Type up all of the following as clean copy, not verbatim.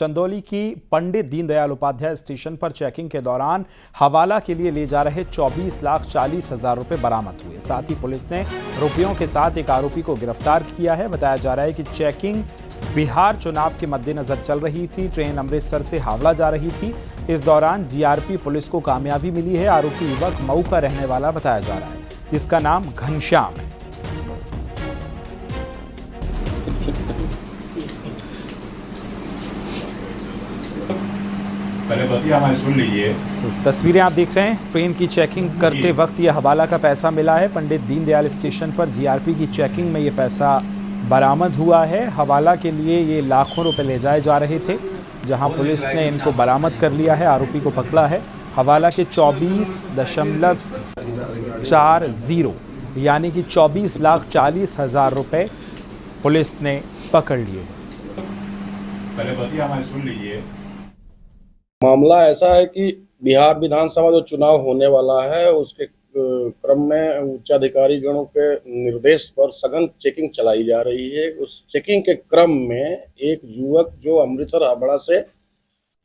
चंदौली की पंडित दीनदयाल उपाध्याय स्टेशन पर चेकिंग के दौरान हवाला के लिए ले जा रहे 24,40,000 रुपए बरामद हुए। साथ ही पुलिस ने रुपयों के साथ एक आरोपी को गिरफ्तार किया है। बताया जा रहा है कि चेकिंग बिहार चुनाव के मद्देनजर चल रही थी। ट्रेन अमृतसर से हावड़ा जा रही थी। इस दौरान जीआरपी पुलिस को कामयाबी मिली है। आरोपी युवक मऊ का रहने वाला बताया जा रहा है। इसका नाम घनश्याम है। सुन लीजिए। तस्वीरें आप देख रहे हैं। ट्रेन की चेकिंग करते वक्त यह हवाला का पैसा मिला है। पंडित दीनदयाल स्टेशन पर जीआरपी की चेकिंग में ये पैसा बरामद हुआ है। हवाला के लिए ये लाखों रुपए ले जाए जा रहे थे, जहां पुलिस ने इनको बरामद कर लिया है। आरोपी को पकड़ा है। हवाला के 24.40 यानी कि 24,40,000 रुपए पुलिस ने पकड़ लिए। सुन लीजिए। मामला ऐसा है कि बिहार विधानसभा जो चुनाव होने वाला है उसके क्रम में उच्चाधिकारी गणों के निर्देश पर सघन चेकिंग चलाई जा रही है। उस चेकिंग के क्रम में एक युवक जो अमृतसर हावड़ा से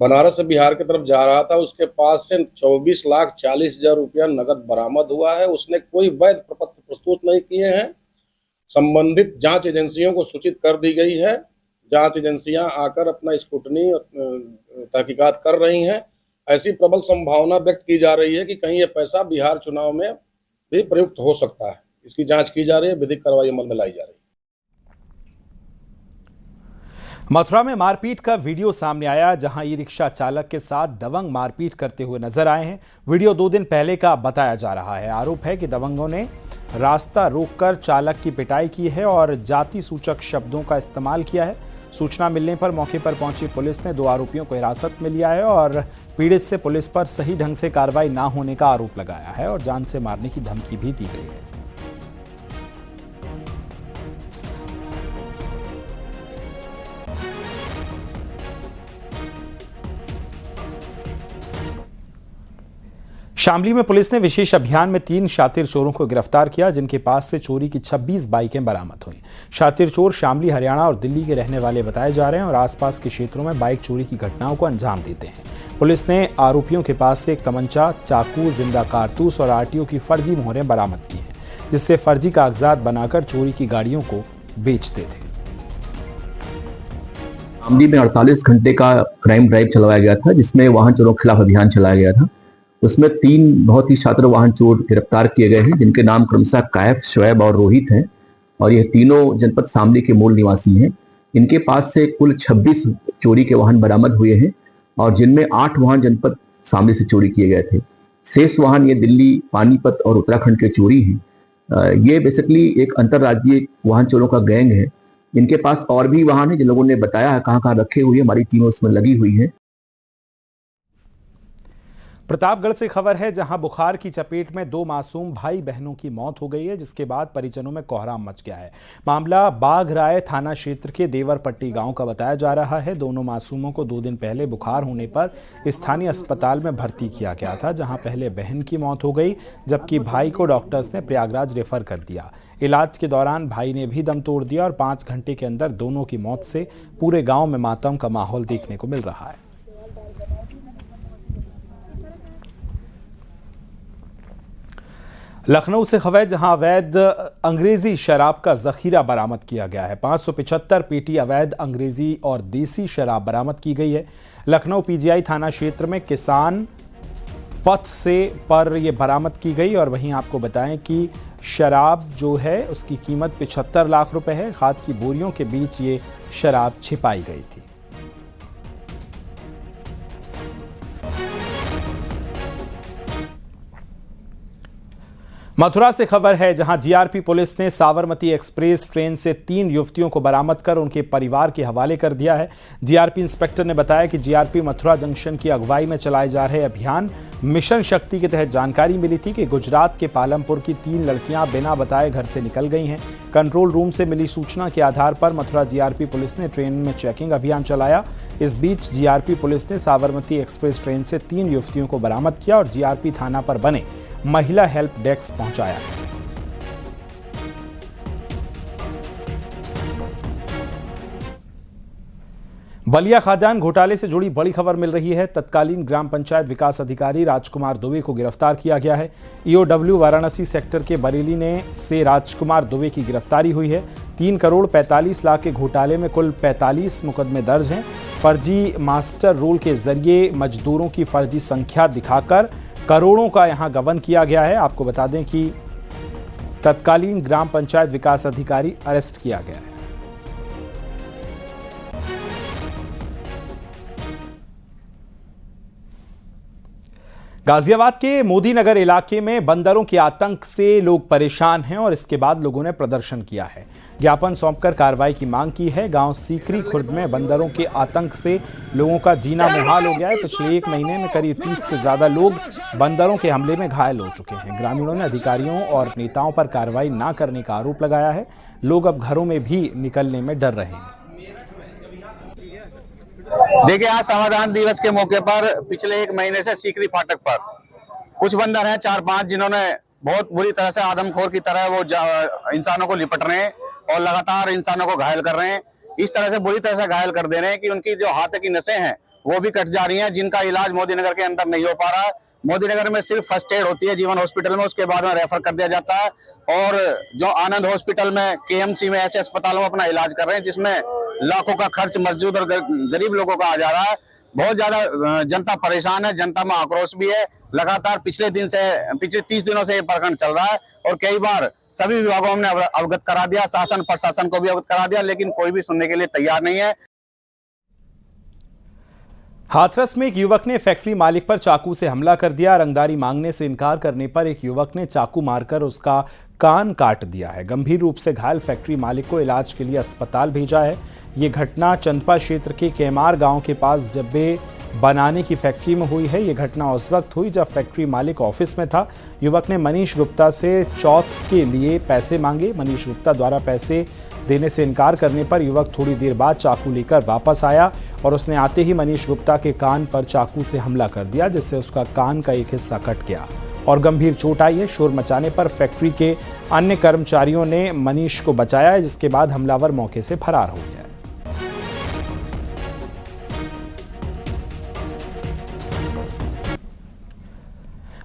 बनारस से बिहार की तरफ जा रहा था, उसके पास से 24,40,000 रुपया नगद बरामद हुआ है। उसने कोई वैध प्रपत्र प्रस्तुत नहीं किए हैं। संबंधित जांच एजेंसियों को सूचित कर दी गई है। जांच एजेंसियां आकर अपना स्क्रूटनी तहकीकात कर रही हैं। ऐसी प्रबल संभावना व्यक्त की जा रही है कि कहीं यह पैसा बिहार चुनाव में भी प्रयुक्त हो सकता है। इसकी जांच की जा रही है, विधिक कार्रवाई अमल में लाई जा रही है। मथुरा में मारपीट का वीडियो सामने आया, जहां ई रिक्शा चालक के साथ दबंग मारपीट करते हुए नजर आए हैं। वीडियो 2 दिन पहले का बताया जा रहा है। आरोप है कि दबंगों ने रास्ता रोककर चालक की पिटाई की है और जाति सूचक शब्दों का इस्तेमाल किया है। सूचना मिलने पर मौके पर पहुंची पुलिस ने 2 आरोपियों को हिरासत में लिया है और पीड़ित से पुलिस पर सही ढंग से कार्रवाई ना होने का आरोप लगाया है और जान से मारने की धमकी भी दी गई है। शामली में पुलिस ने विशेष अभियान में 3 शातिर चोरों को गिरफ्तार किया, जिनके पास से चोरी की 26 बाइकें बरामद हुई। शातिर चोर शामली, हरियाणा और दिल्ली के रहने वाले बताए जा रहे हैं और आसपास के क्षेत्रों में बाइक चोरी की घटनाओं को अंजाम देते हैं। पुलिस ने आरोपियों के पास से एक तमंचा, चाकू, जिंदा कारतूस और आरटीओ की फर्जी मोहरें बरामद की हैं, जिससे फर्जी कागजात बनाकर चोरी की गाड़ियों को बेचते थे। शामली में 48 घंटे का क्राइम ड्राइव चलाया गया था, जिसमें वाहन चोरों के खिलाफ अभियान चलाया गया था। उसमें 3 बहुत ही शातिर वाहन चोर गिरफ्तार किए गए हैं, जिनके नाम क्रमशः कैफ, शोएब और रोहित हैं और ये तीनों जनपद शामली के मूल निवासी हैं। इनके पास से कुल 26 चोरी के वाहन बरामद हुए हैं और जिनमें 8 वाहन जनपद शामली से चोरी किए गए थे। शेष वाहन ये दिल्ली, पानीपत और उत्तराखंड के चोरी हैं। ये बेसिकली एक अंतर्राज्यीय वाहन चोरों का गैंग है। इनके पास और भी वाहन है, जिन लोगों ने बताया है कहाँ कहाँ रखे हुए। हमारी टीमों इसमें लगी हुई है। प्रतापगढ़ से खबर है, जहां बुखार की चपेट में 2 मासूम भाई बहनों की मौत हो गई है, जिसके बाद परिजनों में कोहराम मच गया है। मामला बाघराय थाना क्षेत्र के देवरपट्टी गांव का बताया जा रहा है। दोनों मासूमों को 2 दिन पहले बुखार होने पर स्थानीय अस्पताल में भर्ती किया गया था, जहां पहले बहन की मौत हो गई, जबकि भाई को डॉक्टर्स ने प्रयागराज रेफर कर दिया। इलाज के दौरान भाई ने भी दम तोड़ दिया और 5 घंटे के अंदर दोनों की मौत से पूरे गाँव में मातम का माहौल देखने को मिल रहा है। लखनऊ से खबर, जहां अवैध अंग्रेजी शराब का जखीरा बरामद किया गया है। 575 पेटी अवैध अंग्रेजी और देसी शराब बरामद की गई है। लखनऊ पीजीआई थाना क्षेत्र में किसान पथ से पर यह बरामद की गई और वहीं आपको बताएं कि शराब जो है उसकी कीमत 75 लाख रुपए है। खाद की बोरियों के बीच ये शराब छिपाई गई थी। मथुरा से खबर है, जहां जीआरपी पुलिस ने साबरमती एक्सप्रेस ट्रेन से 3 युवतियों को बरामद कर उनके परिवार के हवाले कर दिया है। जीआरपी इंस्पेक्टर ने बताया कि जीआरपी मथुरा जंक्शन की अगुवाई में चलाए जा रहे अभियान मिशन शक्ति के तहत जानकारी मिली थी कि गुजरात के पालमपुर की 3 लड़कियां बिना बताए घर से निकल गई हैं। कंट्रोल रूम से मिली सूचना के आधार पर मथुरा जीआरपी पुलिस ने ट्रेन में चेकिंग अभियान चलाया। इस बीच जीआरपी पुलिस ने साबरमती एक्सप्रेस ट्रेन से 3 युवतियों को बरामद किया और जीआरपी थाना पर बने महिला हेल्प डेस्क पहुंचाया। बलिया खाद्यान्न घोटाले से जुड़ी बड़ी खबर मिल रही है। तत्कालीन ग्राम पंचायत विकास अधिकारी राजकुमार दुबे को गिरफ्तार किया गया है। ईओडब्ल्यू वाराणसी सेक्टर के बरेली से राजकुमार दुबे की गिरफ्तारी हुई है। 3 करोड़ 45 लाख के घोटाले में कुल 45 मुकदमे दर्ज हैं। फर्जी मास्टर रोल के जरिए मजदूरों की फर्जी संख्या दिखाकर करोड़ों का यहां गबन किया गया है। आपको बता दें कि तत्कालीन ग्राम पंचायत विकास अधिकारी अरेस्ट किया गया है। गाजियाबाद के मोदी नगर इलाके में बंदरों के आतंक से लोग परेशान हैं और इसके बाद लोगों ने प्रदर्शन किया है। ज्ञापन सौंपकर कार्रवाई की मांग की है। गांव सीकरी खुर्द में बंदरों के आतंक से लोगों का जीना मुहाल हो गया है। पिछले 1 महीने में करीब 30 से ज्यादा लोग बंदरों के हमले में घायल हो चुके हैं। ग्रामीणों ने अधिकारियों और नेताओं पर कार्रवाई न करने का आरोप लगाया है। लोग अब घरों में भी निकलने में डर रहे हैं। देखिए, आज संविधान दिवस के मौके पर पिछले 1 महीने से सीकरी फाटक पर कुछ बंदर हैं 4-5 जिन्होंने बहुत बुरी तरह से आदमखोर की तरह वो इंसानों को लिपट रहे हैं और लगातार इंसानों को घायल कर रहे हैं। इस तरह से बुरी तरह से घायल कर दे रहे हैं कि उनकी जो हाथ की नसें हैं वो भी कट जा रही हैं, जिनका इलाज मोदी नगर के अंदर नहीं हो पा रहा है। मोदी नगर में सिर्फ फर्स्ट एड होती है जीवन हॉस्पिटल में, उसके बाद में रेफर कर दिया जाता है। और जो आनंद हॉस्पिटल में, केएमसी में, ऐसे अस्पतालों में अपना इलाज कर रहे हैं जिसमें लाखों का खर्च मजदूर और गरीब लोगों का आ जा रहा है। बहुत ज्यादा जनता परेशान है, जनता में आक्रोश भी है। लगातार पिछले 30 दिनों से ये प्रकरण चल रहा है और कई बार सभी विभागों ने अवगत करा दिया, शासन प्रशासन को भी अवगत करा दिया, लेकिन कोई भी सुनने के लिए तैयार नहीं है। हाथरस में एक युवक ने फैक्ट्री मालिक पर चाकू से हमला कर दिया। रंगदारी मांगने से इनकार करने पर एक युवक ने चाकू मारकर उसका कान काट दिया है। गंभीर रूप से घायल फैक्ट्री मालिक को इलाज के लिए अस्पताल भेजा है। ये घटना चंदपा क्षेत्र के केमार गांव के पास डब्बे बनाने की फैक्ट्री में हुई है। ये घटना उस वक्त हुई जब फैक्ट्री मालिक ऑफिस में था। युवक ने मनीष गुप्ता से चौथ के लिए पैसे मांगे। मनीष गुप्ता द्वारा पैसे देने से इनकार करने पर युवक थोड़ी देर बाद चाकू लेकर वापस आया और उसने आते ही मनीष गुप्ता के कान पर चाकू से हमला कर दिया, जिससे उसका कान का एक हिस्सा कट गया और गंभीर चोट आई है। शोर मचाने पर फैक्ट्री के अन्य कर्मचारियों ने मनीष को बचाया, जिसके बाद हमलावर मौके से फरार हो गया।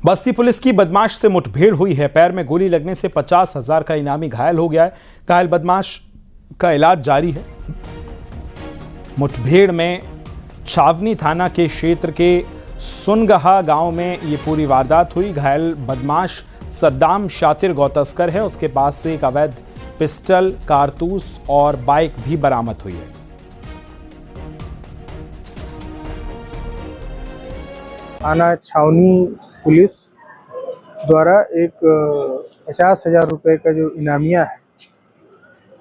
बस्ती पुलिस की बदमाश से मुठभेड़ हुई है। पैर में गोली लगने से 50,000 का इनामी घायल हो गया है। घायल बदमाश का इलाज जारी है। मुठभेड़ में छावनी थाना के क्षेत्र के सुनगहा गांव में ये पूरी वारदात हुई। घायल बदमाश सद्दाम शातिर गौतस्कर है। उसके पास से एक अवैध पिस्टल, कारतूस और बाइक भी बरामद हुई है। थाना छावनी पुलिस द्वारा एक 50,000 रुपए का जो इनामिया है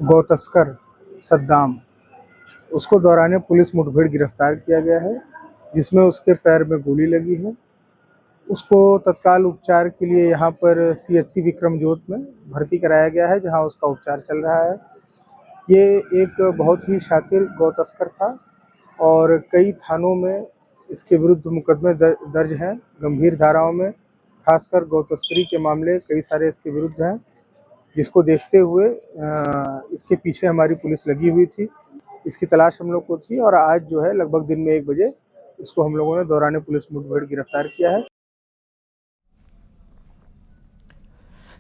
गौतस्कर सद्दाम, उसको दौरान पुलिस मुठभेड़ गिरफ्तार किया गया है, जिसमें उसके पैर में गोली लगी है। उसको तत्काल उपचार के लिए यहाँ पर CHC विक्रमजोत में भर्ती कराया गया है, जहाँ उसका उपचार चल रहा है। ये एक बहुत ही शातिर गौतस्कर था और कई थानों में इसके विरुद्ध मुकदमे दर्ज हैं गंभीर धाराओं में। खासकर गौतस्करी के मामले कई सारे इसके विरुद्ध हैं, जिसको देखते हुए इसके पीछे हमारी पुलिस लगी हुई थी। इसकी तलाश हम लोग को थी और आज जो है लगभग दिन में 1 बजे इसको हम लोगों ने दौरान पुलिस मुठभेड़ गिरफ्तार किया है।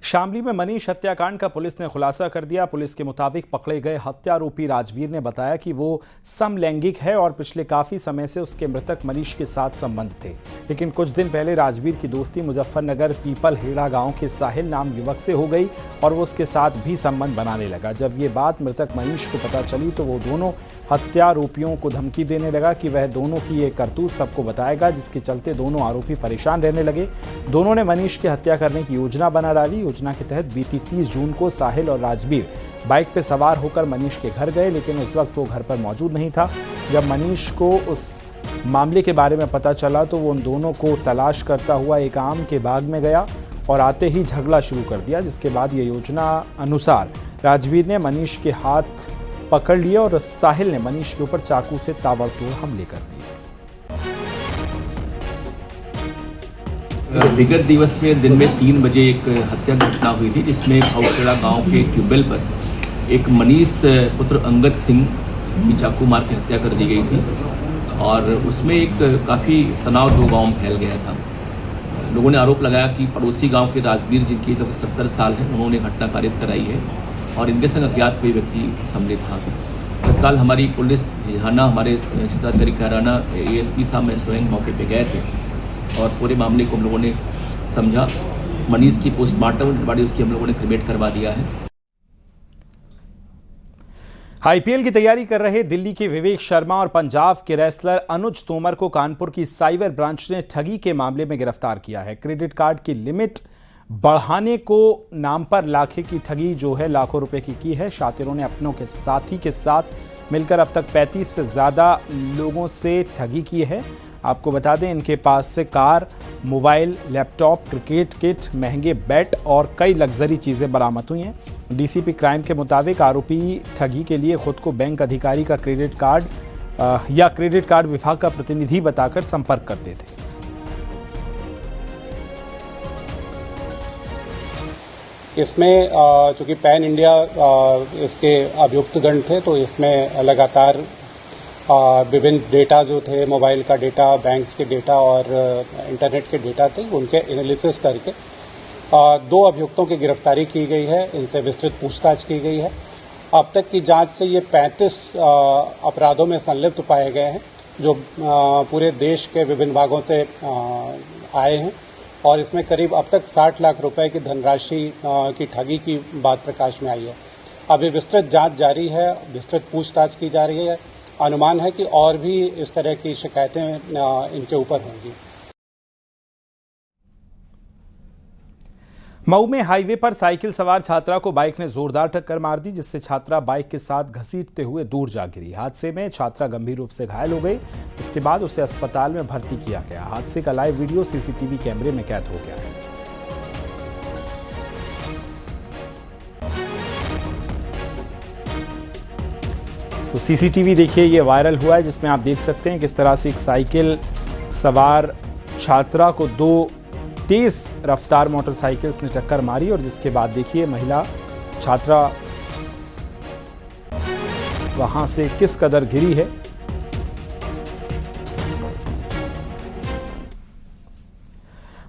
शामली में मनीष हत्याकांड का पुलिस ने खुलासा कर दिया। पुलिस के मुताबिक पकड़े गए हत्यारोपी राजवीर ने बताया कि वो समलैंगिक है और पिछले काफी समय से उसके मृतक मनीष के साथ संबंध थे, लेकिन कुछ दिन पहले राजवीर की दोस्ती मुजफ्फरनगर पीपल हेड़ा गांव के साहिल नाम युवक से हो गई और वो उसके साथ भी संबंध बनाने लगा। जब ये बात मृतक मनीष को पता चली तो वो दोनों हत्यारोपियों को धमकी देने लगा कि वह दोनों की ये करतूत सबको बताएगा, जिसके चलते दोनों आरोपी परेशान रहने लगे। दोनों ने मनीष की हत्या करने की योजना बना डाली। योजना के तहत बीती 30 जून को साहिल और राजवीर बाइक पर सवार होकर मनीष के घर गए, लेकिन उस वक्त वो घर पर मौजूद नहीं था। जब मनीष को उस मामले के बारे में पता चला तो वो उन दोनों को तलाश करता हुआ एक आम के बाग में गया और आते ही झगड़ा शुरू कर दिया, जिसके बाद ये योजना अनुसार राजवीर ने मनीष के हाथ पकड़ लिए और साहिल ने मनीष के ऊपर चाकू से ताबड़तोड़ हमले कर दिए। विगत दिवस में दिन में 3 बजे एक हत्या घटना हुई थी, जिसमें खौखेड़ा गांव के ट्यूबवेल पर एक मनीष पुत्र अंगद सिंह की चाकू मार के हत्या कर दी गई थी और उसमें एक काफ़ी तनाव 2 गाँव में फैल गया था। लोगों ने आरोप लगाया कि पड़ोसी गांव के राजवीर जिनकी जो 70 साल हैं उन्होंने घटना कारित कराई है और इनके संग अज्ञात कोई व्यक्ति सम्मिलित था। तत्काल हमारी पुलिस झिझाना, हमारे क्षेत्राधिकारी खैराना, ASP साहब में स्वयं मौके पे गए थे और पूरे मामले को हम लोगों ने समझा। मनीष की पोस्टमार्टम बॉडी उसकी हम लोगों ने क्रिमेट करवा दिया है। IPL की तैयारी कर रहे दिल्ली के विवेक शर्मा और पंजाब के रेसलर अनुज तोमर को कानपुर की साइबर ब्रांच ने ठगी के मामले में गिरफ्तार किया है। क्रेडिट कार्ड की लिमिट बढ़ाने को नाम पर लाखे की ठगी जो है लाखों रुपए की है। शातिरों ने अपनों के साथी के साथ मिलकर अब तक 35 से ज़्यादा लोगों से ठगी की है। आपको बता दें इनके पास से car, mobile, laptop, cricket kit, महंगे बैट और कई लग्जरी चीज़ें बरामद हुई हैं। DCP क्राइम के मुताबिक आरोपी ठगी के लिए खुद को बैंक अधिकारी का क्रेडिट कार्ड या क्रेडिट कार्ड विभाग का प्रतिनिधि बताकर संपर्क करते थे। इसमें चूंकि पैन इंडिया इसके अभियुक्तगण थे तो इसमें लगातार विभिन्न डेटा जो थे, मोबाइल का डेटा, बैंक्स के डेटा और इंटरनेट के डेटा थे, उनके एनालिसिस करके 2 अभियुक्तों की गिरफ्तारी की गई है। इनसे विस्तृत पूछताछ की गई है। अब तक की जांच से ये 35 अपराधों में संलिप्त पाए गए हैं जो पूरे देश के विभिन्न भागों से आए हैं और इसमें करीब अब तक 60 लाख रुपए की धनराशि की ठगी की बात प्रकाश में आई है। अभी विस्तृत जांच जारी है, विस्तृत पूछताछ की जा रही है। अनुमान है कि और भी इस तरह की शिकायतें इनके ऊपर होंगी। मऊ में हाईवे पर साइकिल सवार छात्रा को बाइक ने जोरदार टक्कर मार दी जिससे छात्रा बाइक के साथ घसीटते हुए दूर जा गिरी। हादसे में छात्रा गंभीर रूप से घायल हो गई। इसके बाद उसे अस्पताल में भर्ती किया गया। हादसे का लाइव वीडियो CCTV कैमरे में कैद हो गया है। तो CCTV देखिए ये वायरल हुआ है जिसमें आप देख सकते हैं किस तरह से एक साइकिल सवार छात्रा को 2 तेज रफ्तार मोटरसाइकिल्स ने टक्कर मारी और जिसके बाद देखिए महिला छात्रा वहां से किस कदर गिरी है।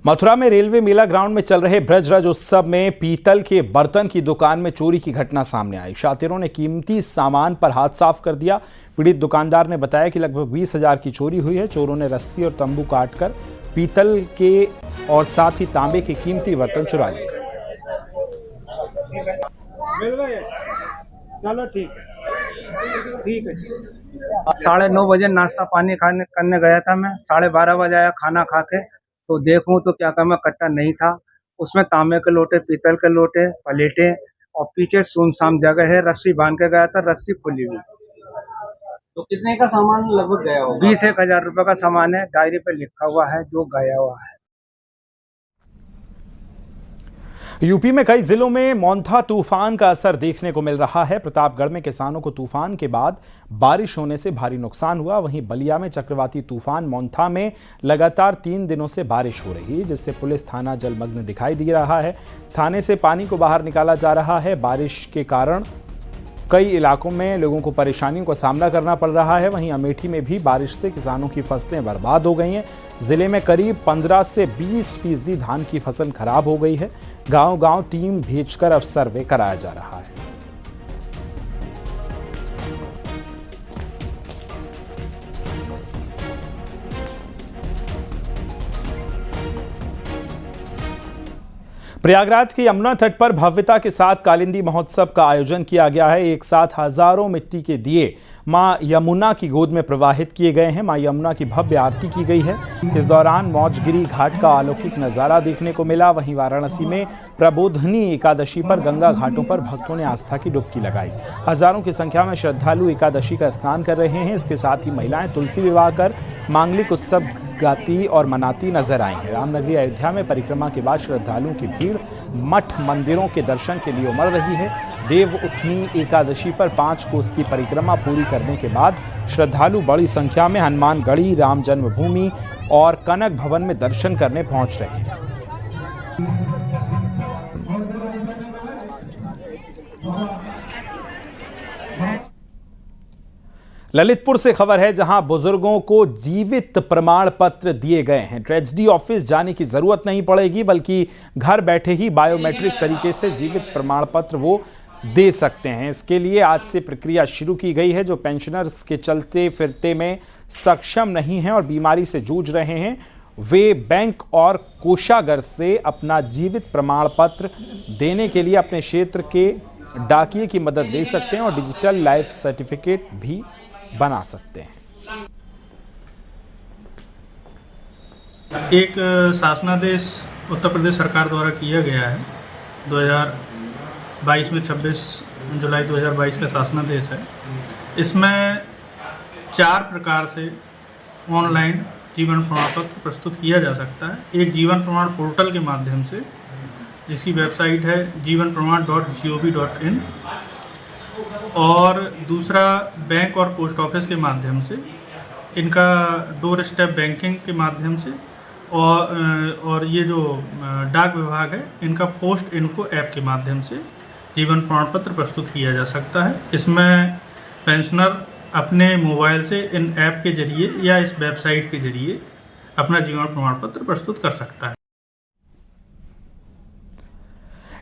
मथुरा में रेलवे मेला ग्राउंड में चल रहे ब्रजराज उत्सव में पीतल के बर्तन की दुकान में चोरी की घटना सामने आई। शातिरों ने कीमती सामान पर हाथ साफ कर दिया। पीड़ित दुकानदार ने बताया कि लगभग 20,000 की चोरी हुई है। चोरों ने रस्सी और तंबू काटकर पीतल के और साथ ही तांबे के कीमती बर्तन चुरा लिए। चलो ठीक है। 9:30 बजे नाश्ता पानी करने गया था मैं। 12:30 बजे आया खाना खा के तो देखूं तो क्या कहूँ कट्टा नहीं था। उसमें तांबे के लोटे, पीतल के लोटे, प्लेटें और पीछे सुनसान जगह है। रस्सी बांध के गया था, रस्सी खुली हुई। तो कितने का सामान लगभग गया होगा? 20-1,000 रुपए का सामान है। डायरी पे लिखा हुआ है जो गया हुआ है। यूपी में कई जिलों में मोंथा तूफान का असर देखने को मिल रहा है। प्रतापगढ़ में किसानों को तूफान के बाद बारिश होने से भारी नुकसान हुआ। वहीं बलिया में चक्रवाती तूफान मोंथा में लगातार 3 दिनों से बारिश हो रही है जिससे पुलिस थाना जलमग्न दिखाई दे रहा है। थाने से पानी को बाहर निकाला जा रहा है। बारिश के कारण कई इलाकों में लोगों को परेशानियों का सामना करना पड़ रहा है। वहीं अमेठी में भी बारिश से किसानों की फसलें बर्बाद हो गई हैं। जिले में करीब 15 से 20% धान की फसल खराब हो गई है। गांव-गांव टीम भेजकर अब सर्वे कराया जा रहा है। प्रयागराज के यमुना तट पर भव्यता के साथ कालिंदी महोत्सव का आयोजन किया गया है। एक साथ हजारों मिट्टी के दिए मां यमुना की गोद में प्रवाहित किए गए हैं। मां यमुना की भव्य आरती की गई है। इस दौरान मौजगिरी घाट का अलौकिक नजारा देखने को मिला। वहीं वाराणसी में प्रबोधनी एकादशी पर गंगा घाटों पर भक्तों ने आस्था की डुबकी लगाई। हजारों की संख्या में श्रद्धालु एकादशी का स्नान कर रहे हैं। इसके साथ ही महिलाएं तुलसी विवाह कर मांगलिक उत्सव गाती और मनाती नजर आई हैं। रामनगरी अयोध्या में परिक्रमा के बाद श्रद्धालुओं की भीड़ मठ मंदिरों के दर्शन के लिए उमड़ रही है। देव उठनी एकादशी पर 5 कोस की परिक्रमा पूरी करने के बाद श्रद्धालु बड़ी संख्या में हनुमानगढ़ी, राम जन्मभूमि और कनक भवन में दर्शन करने पहुंच रहे हैं। ललितपुर से खबर है, जहां बुजुर्गों को जीवित प्रमाण पत्र दिए गए हैं। ट्रेजरी ऑफिस जाने की जरूरत नहीं पड़ेगी, बल्कि घर बैठे ही बायोमेट्रिक तरीके से जीवित प्रमाण पत्र वो दे सकते हैं। इसके लिए आज से प्रक्रिया शुरू की गई है। जो पेंशनर्स के चलते फिरते में सक्षम नहीं हैं और बीमारी से जूझ रहे हैं, वे बैंक और कोषागार से अपना जीवित प्रमाण पत्र देने के लिए अपने क्षेत्र के डाकिये की मदद ले सकते हैं और डिजिटल लाइफ सर्टिफिकेट भी बना सकते हैं। एक शासनादेश उत्तर प्रदेश सरकार द्वारा किया गया है 2022 में 26 जुलाई 2022 का शासनादेश है। इसमें 4 प्रकार से ऑनलाइन जीवन प्रमाण पत्र प्रस्तुत किया जा सकता है। एक जीवन प्रमाण पोर्टल के माध्यम से, जिसकी वेबसाइट है jivanpraman.gov.in, और दूसरा बैंक और पोस्ट ऑफिस के माध्यम से, इनका डोर स्टेप बैंकिंग के माध्यम से, और ये जो डाक विभाग है, इनका पोस्ट इनको ऐप के माध्यम से जीवन प्रमाण पत्र प्रस्तुत किया जा सकता है। इसमें पेंशनर अपने मोबाइल से इन ऐप के जरिए या इस वेबसाइट के जरिए अपना जीवन प्रमाण पत्र प्रस्तुत कर सकता है।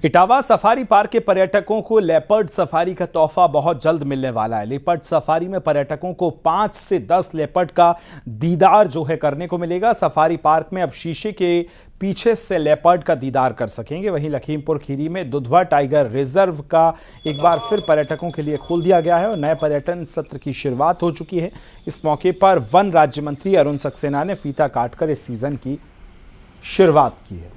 इटावा सफारी पार्क के पर्यटकों को लेपर्ड सफारी का तोहफा बहुत जल्द मिलने वाला है। लेपर्ड सफारी में पर्यटकों को 5 से 10 लेपर्ड का दीदार जो है करने को मिलेगा। सफारी पार्क में अब शीशे के पीछे से लेपर्ड का दीदार कर सकेंगे। वहीं लखीमपुर खीरी में दुधवा टाइगर रिजर्व का एक बार फिर पर्यटकों के लिए खोल दिया गया है और नए पर्यटन सत्र की शुरुआत हो चुकी है। इस मौके पर वन राज्य मंत्री अरुण सक्सेना ने फीता काटकर इस सीजन की शुरुआत की है।